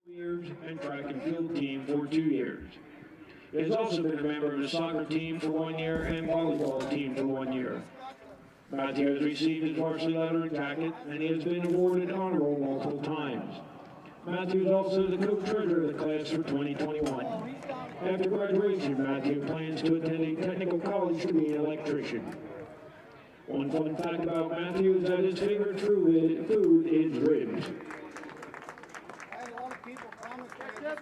years and track and field team for 2 years. He has also been a member of the soccer team for 1 year and volleyball team for 1 year. Matthew has received his varsity letter and jacket, and he has been awarded honor roll multiple times. Matthew is also the co-treasurer of the class for 2021. After graduation, Matthew plans to attend a technical college to be an electrician. One fun fact about Matthew is that his favorite food is ribs.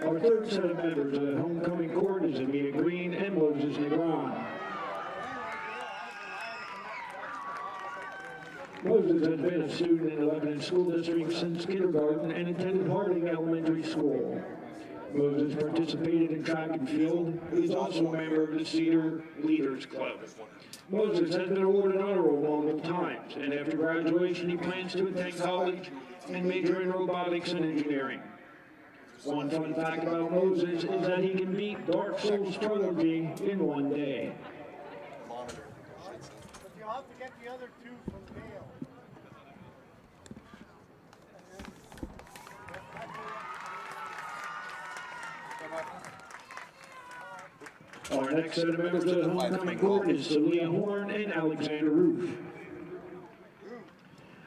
Our third set of members of the homecoming court is Amia Green and Moses Negron. Moses has been a student in the Lebanon School District since kindergarten and attended Harding Elementary School. Moses participated in track and field. He is also a member of the Cedar Leaders Club. Moses has been awarded honor roll multiple times, and after graduation he plans to attend college and major in robotics and engineering. One fun fact about Moses is that he can beat Dark Souls trilogy in 1 day. You'll have to get the other two from Dale. Our next set of members of the homecoming court is Celia Horn and Alexander Roof.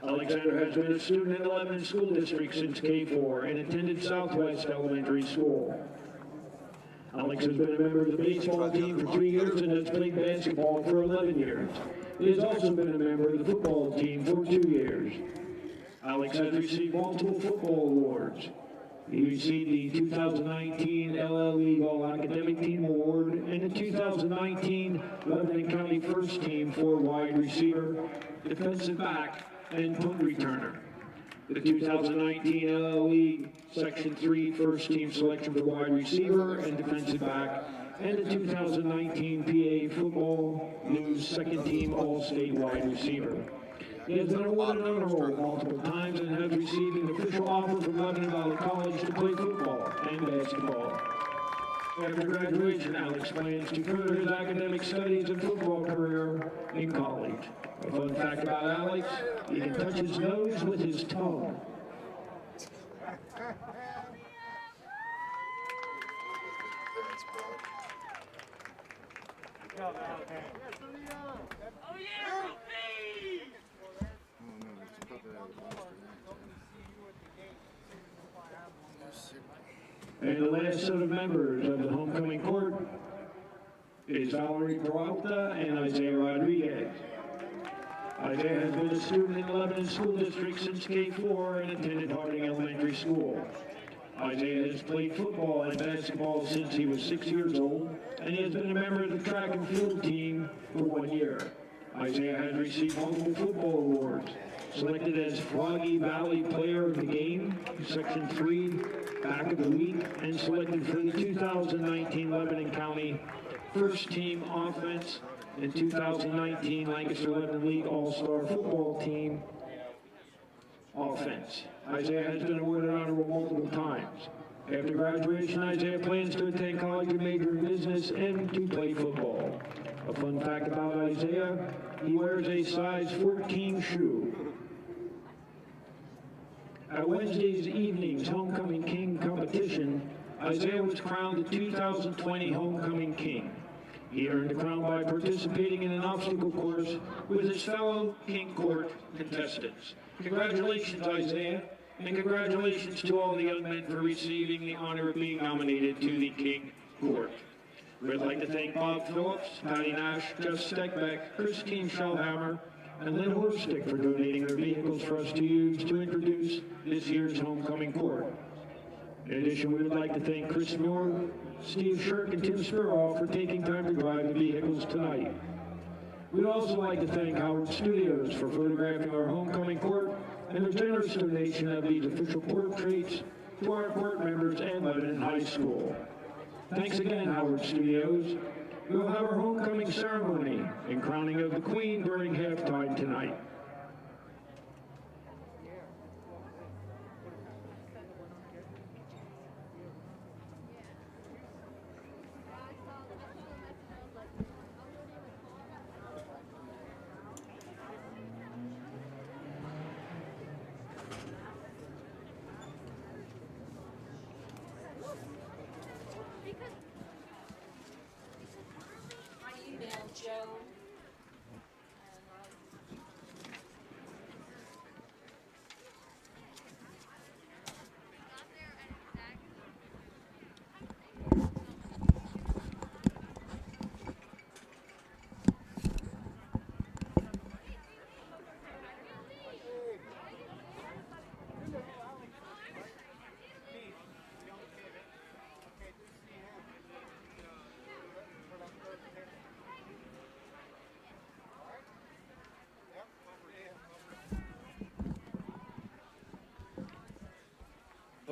Alexander has been a student in the Lebanon School District since K4 and attended Southwest Elementary School. Alex has been a member of the baseball team for 3 years and has played basketball for 11 years. He has also been a member of the football team for 2 years. Alex has received multiple football awards. He received the 2019 LL League All-Academic Team Award and the 2019 Lebanon County First Team for wide receiver, defensive back, and punt returner. The 2019 LL League Section 3 First Team Selection for wide receiver and defensive back, and the 2019 PA Football News Second Team All-State wide receiver. He has been awarded honor roll multiple times and has received an official offer from Lebanon Valley College to play football and basketball. After graduation, Alex plans to further his academic studies and football career in college. A fun fact about Alex, he can touch his nose with his tongue. And the last set of members of the homecoming court is Valerie Peralta and Isaiah Rodriguez. Isaiah has been a student in the Lebanon School District since K4 and attended Harding Elementary School. Isaiah has played football and basketball since he was 6 years old, and he has been a member of the track and field team for 1 year. Isaiah has received multiple football awards, selected as Froggy Valley Player of the Game, Section 3, Back of the Week, and selected for the 2019 Lebanon County First Team Offense and 2019 Lancaster Lebanon League All-Star Football Team Offense. Isaiah has been awarded honor roll multiple times. After graduation, Isaiah plans to attend college and major in business and to play football. A fun fact about Isaiah, he wears a size 14 shoe. At Wednesday's evening's Homecoming King competition, Isaiah was crowned the 2020 Homecoming King. He earned the crown by participating in an obstacle course with his fellow King Court contestants. Congratulations, Isaiah, and congratulations to all the young men for receiving the honor of being nominated to the King Court. We'd like to thank Bob Phillips, Patty Nash, Jeff Steckbeck, Christine Schellhammer, and Lynn Horstick for donating their vehicles for us to use to introduce this year's homecoming court. In addition, we would like to thank Chris Muir, Steve Shirk, and Tim Spiroff for taking time to drive the vehicles tonight. We'd also like to thank Howard Studios for photographing our homecoming court and their generous donation of these official portraits to our court members and Lebanon High School. Thanks again, Howard Studios. We will have our homecoming ceremony and crowning of the Queen during halftime tonight.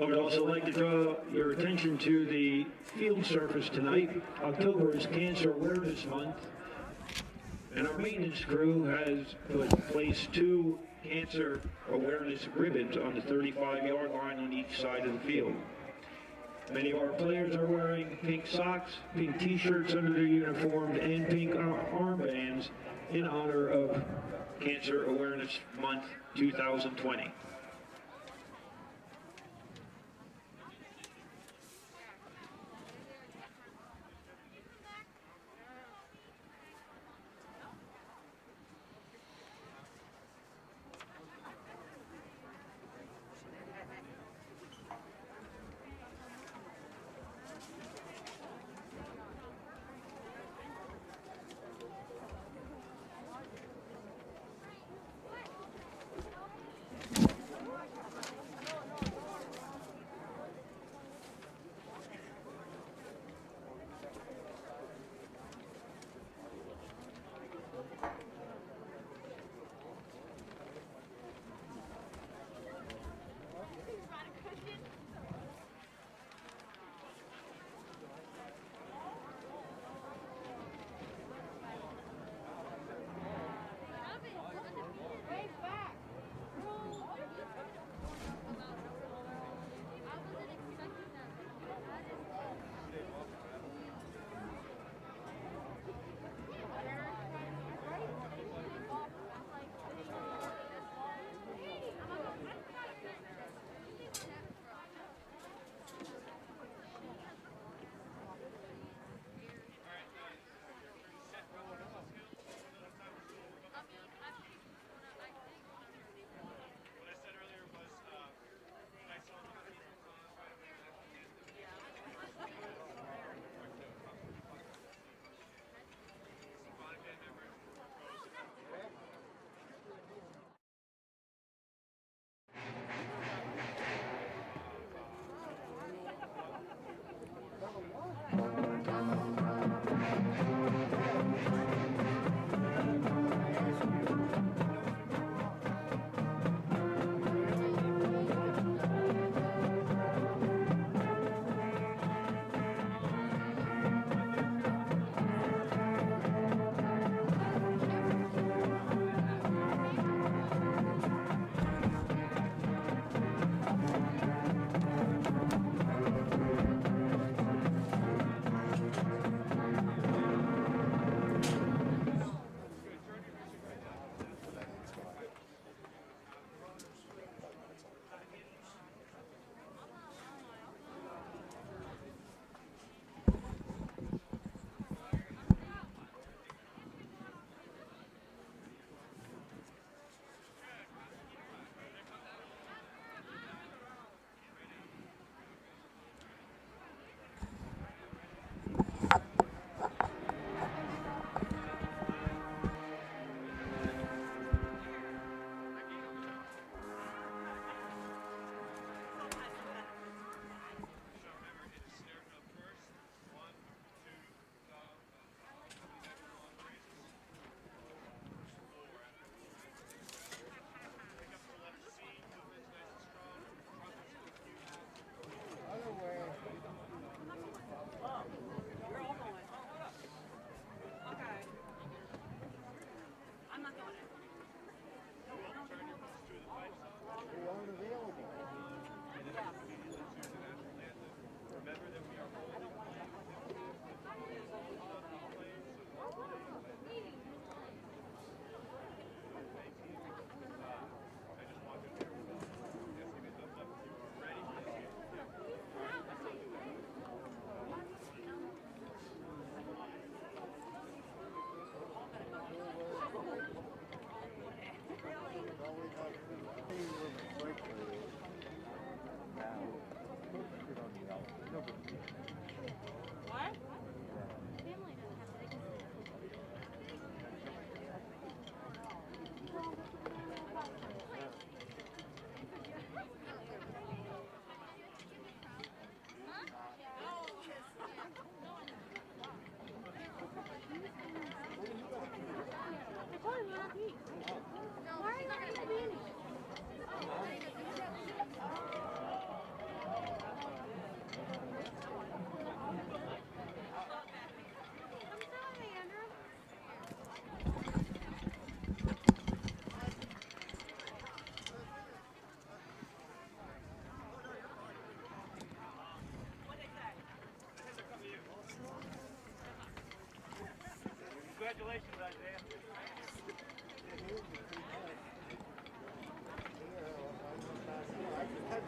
I would also like to draw your attention to the field surface tonight. October is Cancer Awareness Month, and our maintenance crew has placed 2 cancer awareness ribbons on the 35-yard line on each side of the field. Many of our players are wearing pink socks, pink t-shirts under their uniforms, and pink armbands in honor of Cancer Awareness Month 2020.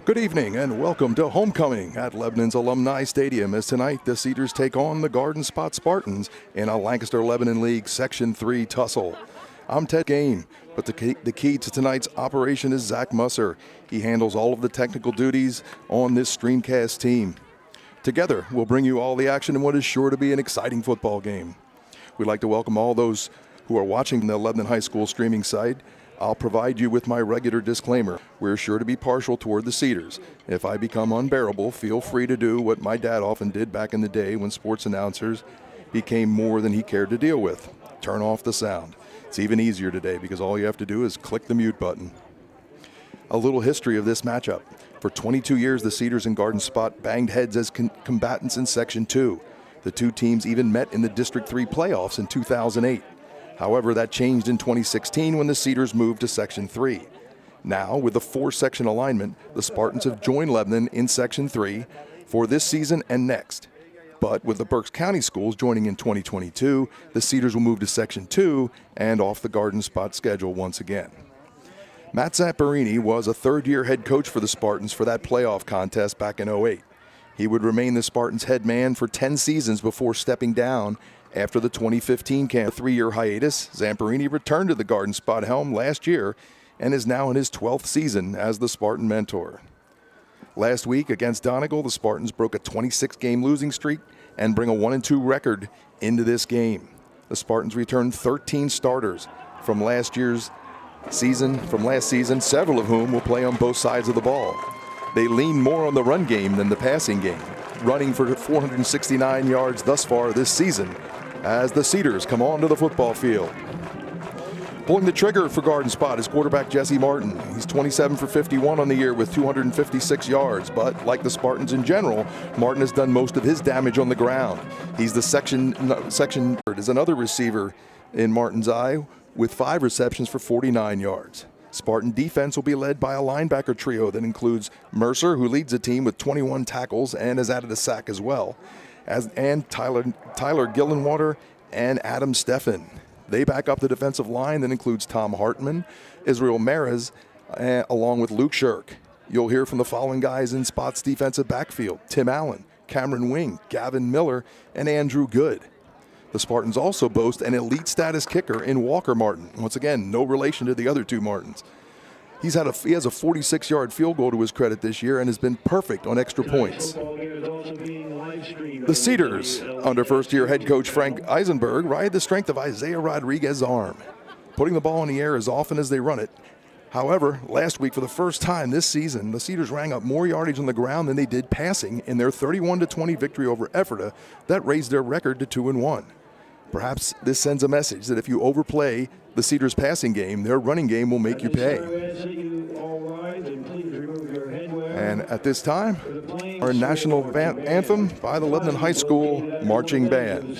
Good evening and welcome to Homecoming at Lebanon's Alumni Stadium as tonight the Cedars take on the Garden Spot Spartans in a Lancaster-Lebanon League Section 3 tussle. I'm Ted Game, but the key to tonight's operation is Zach Musser. He handles all of the technical duties on this Streamcast team. Together, we'll bring you all the action in what is sure to be an exciting football game. We'd like to welcome all those who are watching the Lebanon High School streaming site. I'll provide you with my regular disclaimer. We're sure to be partial toward the Cedars. If I become unbearable, feel free to do what my dad often did back in the day when sports announcers became more than he cared to deal with. Turn off the sound. It's even easier today because all you have to do is click the mute button. A little history of this matchup. For 22 years, the Cedars and Garden Spot banged heads as combatants in Section 2. The two teams even met in the District 3 playoffs in 2008. However, that changed in 2016 when the Cedars moved to Section 3. Now, with the 4-section alignment, the Spartans have joined Lebanon in Section 3 for this season and next. But with the Berks County schools joining in 2022, the Cedars will move to Section 2 and off the Garden Spot schedule once again. Matt Zamperini was a third-year head coach for the Spartans for that playoff contest back in 2008. He would remain the Spartans' head man for 10 seasons before stepping down after the 2015 3-year hiatus. Zamperini returned to the Garden Spot helm last year and is now in his 12th season as the Spartan mentor. Last week against Donegal, the Spartans broke a 26-game losing streak and bring a 1-2 record into this game. The Spartans returned 13 starters from last season, several of whom will play on both sides of the ball. They lean more on the run game than the passing game, running for 469 yards thus far this season as the Cedars come onto the football field. Pulling the trigger for Garden Spot is quarterback Jesse Martin. He's 27 for 51 on the year with 256 yards, but like the Spartans in general, Martin has done most of his damage on the ground. He's the section is another receiver in Martin's eye with 5 receptions for 49 yards. Spartan defense will be led by a linebacker trio that includes Mercer, who leads the team with 21 tackles and has added a sack as well, and Tyler Gillenwater and Adam Steffen. They back up the defensive line that includes Tom Hartman, Israel Mares, along with Luke Shirk. You'll hear from the following guys in Spot's defensive backfield: Tim Allen, Cameron Wing, Gavin Miller, and Andrew Good. The Spartans also boast an elite status kicker in Walker Martin. Once again, no relation to the other two Martins. He has a 46-yard field goal to his credit this year and has been perfect on extra points. The Cedars, under first-year head coach Frank Eisenberg, ride the strength of Isaiah Rodriguez's arm, putting the ball in the air as often as they run it. However, last week, for the first time this season, the Cedars rang up more yardage on the ground than they did passing in their 31-20 victory over Ephrata that raised their record to 2-1. Perhaps this sends a message that if you overplay the Cedars' passing game, their running game will make you pay. And at this time, our national anthem by the Lebanon High School Marching Band.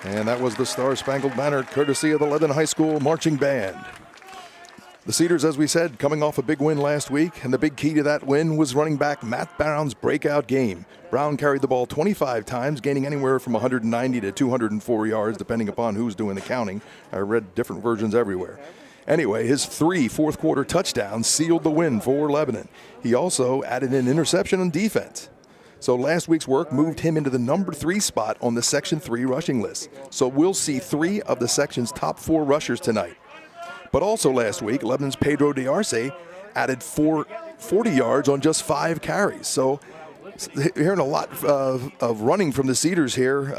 And that was the Star Spangled Banner, courtesy of the Lebanon High School Marching Band. The Cedars, as we said, coming off a big win last week, and the big key to that win was running back Matt Brown's breakout game. Brown carried the ball 25 times, gaining anywhere from 190 to 204 yards, depending upon who's doing the counting. I read different versions everywhere. Anyway, his 3 fourth-quarter touchdowns sealed the win for Lebanon. He also added an interception on defense. So last week's work moved him into the number 3 spot on the Section 3 rushing list. So we'll see 3 of the section's top 4 rushers tonight. But also last week, Lebanon's Pedro Diarce added 40 yards on just 5 carries. So hearing a lot of running from the Cedars here,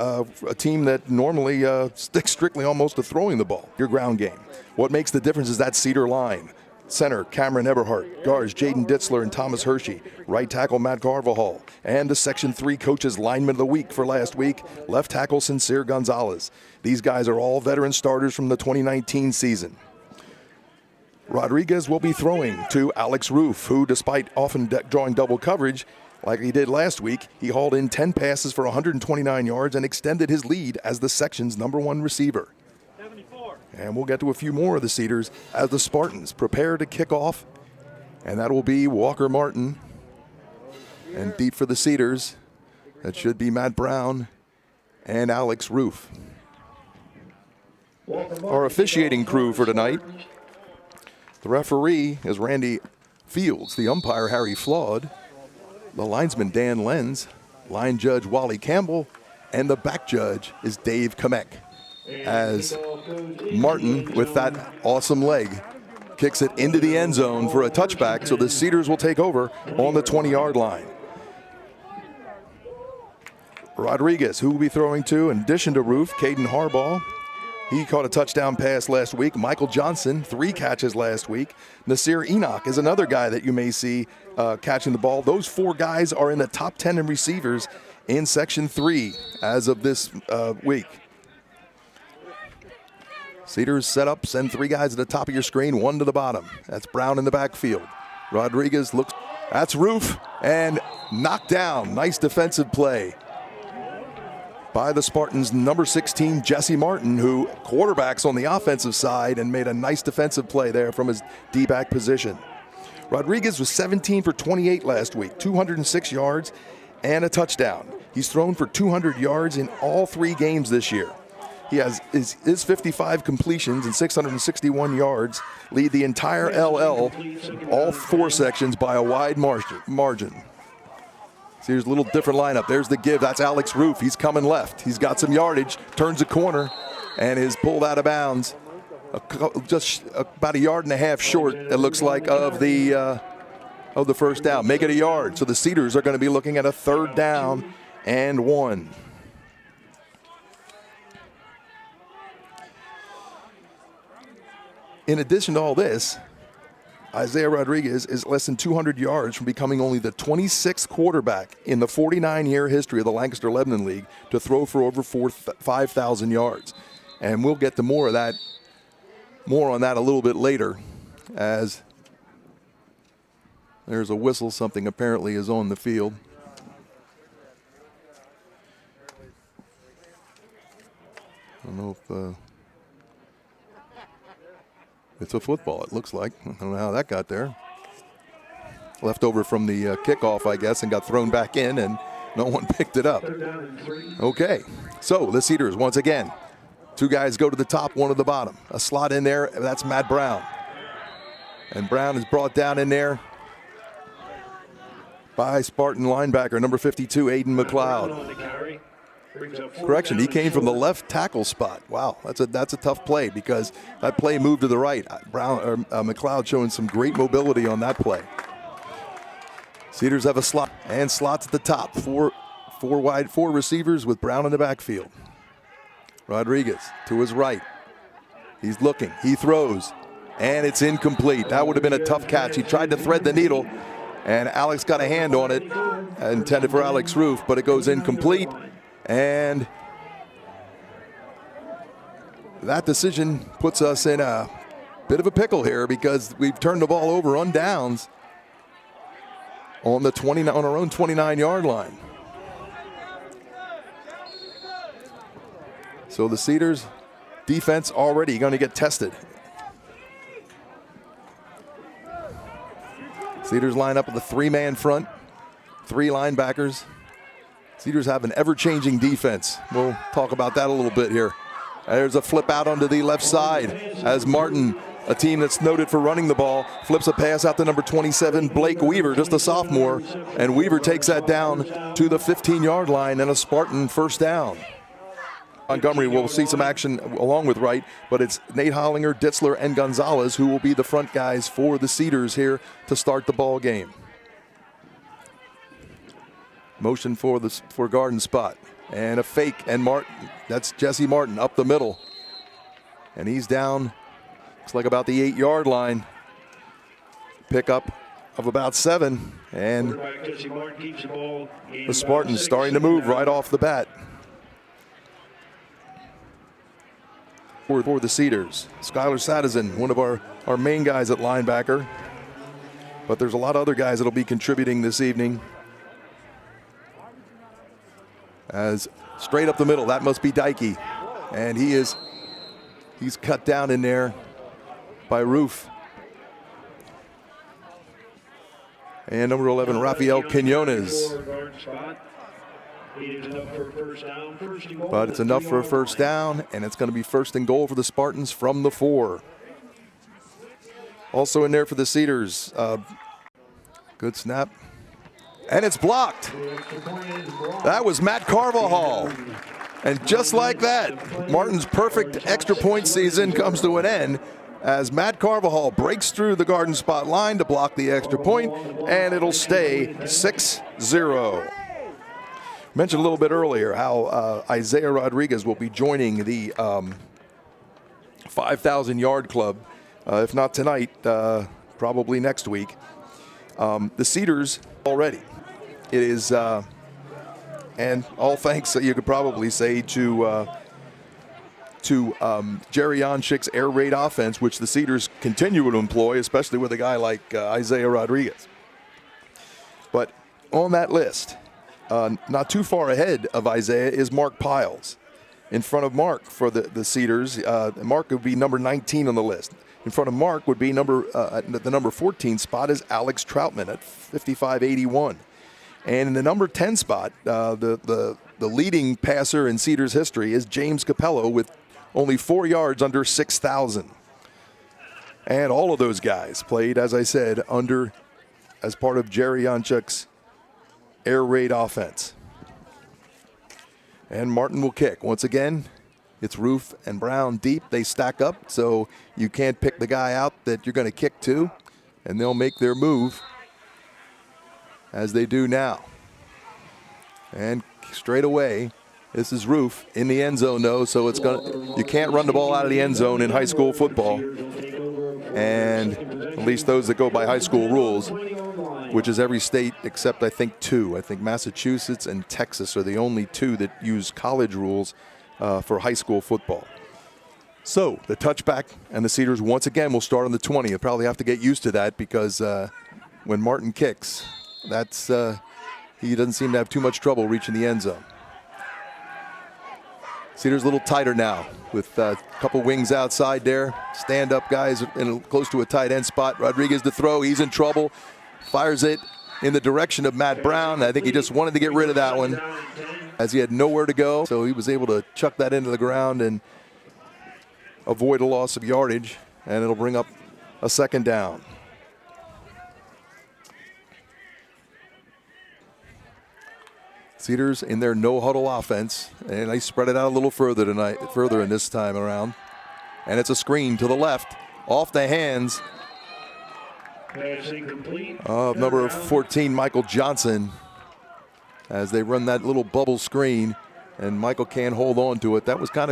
a team that normally sticks strictly almost to throwing the ball. Your ground game. What makes the difference is that Cedar line. Center, Cameron Eberhardt. Guards, Jaden Ditzler and Thomas Hershey. Right tackle, Matt Carvajal. And the Section 3 coaches lineman of the week for last week, left tackle, Sincere Gonzalez. These guys are all veteran starters from the 2019 season. Rodriguez will be throwing to Alex Roof, who, despite often drawing double coverage, like he did last week, he hauled in 10 passes for 129 yards and extended his lead as the section's number 1 receiver. 74. And we'll get to a few more of the Cedars as the Spartans prepare to kick off, and that will be Walker Martin. And deep for the Cedars, that should be Matt Brown and Alex Roof. Our officiating crew for tonight. The referee is Randy Fields, the umpire Harry Flood, the linesman Dan Lenz, line judge Wally Campbell, and the back judge is Dave Kamek. As Martin, with that awesome leg, kicks it into the end zone for a touchback, so the Cedars will take over on the 20-yard line. Rodriguez, who will be throwing to, in addition to Roof, Caden Harbaugh. He caught a touchdown pass last week. Michael Johnson, 3 catches last week. Nasir Enoch is another guy that you may see catching the ball. Those 4 guys are in the top 10 in receivers in Section 3 as of this week. Cedars set up, send 3 guys at the top of your screen, 1 to the bottom. That's Brown in the backfield. Rodriguez looks, that's Roof, and knocked down. Nice defensive play by the Spartans' number 16, Jesse Martin, who quarterbacks on the offensive side and made a nice defensive play there from his D-back position. Rodriguez was 17 for 28 last week, 206 yards and a touchdown. He's thrown for 200 yards in all 3 games this year. He has his 55 completions and 661 yards lead the entire LL, all 4 sections, by a wide margin. See, here's a little different lineup. There's the give. That's Alex Roof. He's coming left. He's got some yardage, turns a corner, and is pulled out of bounds. Just about a yard and a half short, it looks like, of the first down. Make it a yard. So the Cedars are going to be looking at a 3rd down and 1. In addition to all this, Isaiah Rodriguez is less than 200 yards from becoming only the 26th quarterback in the 49-year history of the Lancaster Lebanon League to throw for over 5,000 yards. And we'll get to more on that a little bit later, as there's a whistle. Something apparently is on the field. I don't know if it's a football, it looks like. I don't know how that got there. Left over from the kickoff, I guess, and got thrown back in, and no one picked it up. Okay, so the Cedars, once again, 2 guys go to the top, 1 to the bottom. A slot in there, that's Matt Brown. And Brown is brought down in there by Spartan linebacker, number 52, Aiden McLeod. Correction, he came from the left tackle spot. Wow, that's a tough play, because that play moved to the right. McLeod showing some great mobility on that play. Cedars have a slot and slots at the top. 4 wide, 4 receivers with Brown in the backfield. Rodriguez to his right. He's looking, he throws, and it's incomplete. That would have been a tough catch. He tried to thread the needle, and Alex got a hand on it, intended for Alex Roof, but it goes incomplete. And that decision puts us in a bit of a pickle here, because we've turned the ball over on downs on our own 29-yard line. So the Cedars defense already going to get tested. Cedars line up with a three-man front, three linebackers. Cedars have an ever-changing defense. We'll talk about that a little bit here. There's a flip out onto the left side as Martin, a team that's noted for running the ball, flips a pass out to number 27, Blake Weaver, just a sophomore, and Weaver takes that down to the 15-yard line and a Spartan first down. Montgomery will see some action along with Wright, but it's Nate Hollinger, Ditzler, and Gonzalez who will be the front guys for the Cedars here to start the ball game. Motion for Garden Spot, and a fake, and Martin, that's Jesse Martin up the middle, and he's down, looks like about the 8-yard line. Pickup of about 7, and the Spartans starting to move right off the bat. For the Cedars, Skylar Sadison, one of our main guys at linebacker, but there's a lot of other guys that'll be contributing this evening. As straight up the middle, that must be Dykey, and he's cut down in there by Roof. And number 11, Rafael Quinones. But it's enough for a first down, and it's going to be first and goal for the Spartans from the 4. Also in there for the Cedars, good snap. And it's blocked. That was Matt Carvajal. And just like that, Martin's perfect extra point season comes to an end as Matt Carvajal breaks through the Garden Spot line to block the extra point, and it'll stay 6-0. Mentioned a little bit earlier how Isaiah Rodriguez will be joining the 5,000-yard club, if not tonight, probably next week. The Cedars already. It is, and all thanks, you could probably say, to Jerry Onchik's air raid offense, which the Cedars continue to employ, especially with a guy like Isaiah Rodriguez. But on that list, not too far ahead of Isaiah is Mark Piles. In front of Mark for the Cedars, Mark would be number 19 on the list. In front of Mark would be the number 14 spot is Alex Troutman at 55.81. And in the number 10 spot, the leading passer in Cedars history is James Capello with only 4 yards under 6,000. And all of those guys played, as I said, as part of Jerry Onchuk's air raid offense. And Martin will kick. Once again, it's Roof and Brown deep. They stack up, so you can't pick the guy out that you're going to kick to, and they'll make their move as they do now. And straight away, this is Roof in the end zone, though, so you can't run the ball out of the end zone in high school football. And at least those that go by high school rules, which is every state except I think 2. I think Massachusetts and Texas are the only 2 that use college rules for high school football. So the touchback, and the Cedars once again will start on the 20. You'll probably have to get used to that because when Martin kicks, he doesn't seem to have too much trouble reaching the end zone. Cedars a little tighter now with a couple wings outside there. Stand-up guys close to a tight end spot. Rodriguez to throw. He's in trouble. Fires it in the direction of Matt Brown. I think he just wanted to get rid of that one as he had nowhere to go. So he was able to chuck that into the ground and avoid a loss of yardage. And it'll bring up a second down. Cedars in their no-huddle offense, and they spread it out a little further in this time around. And it's a screen to the left, off the hands of number 14, Michael Johnson, as they run that little bubble screen, and Michael can't hold on to it. That was kind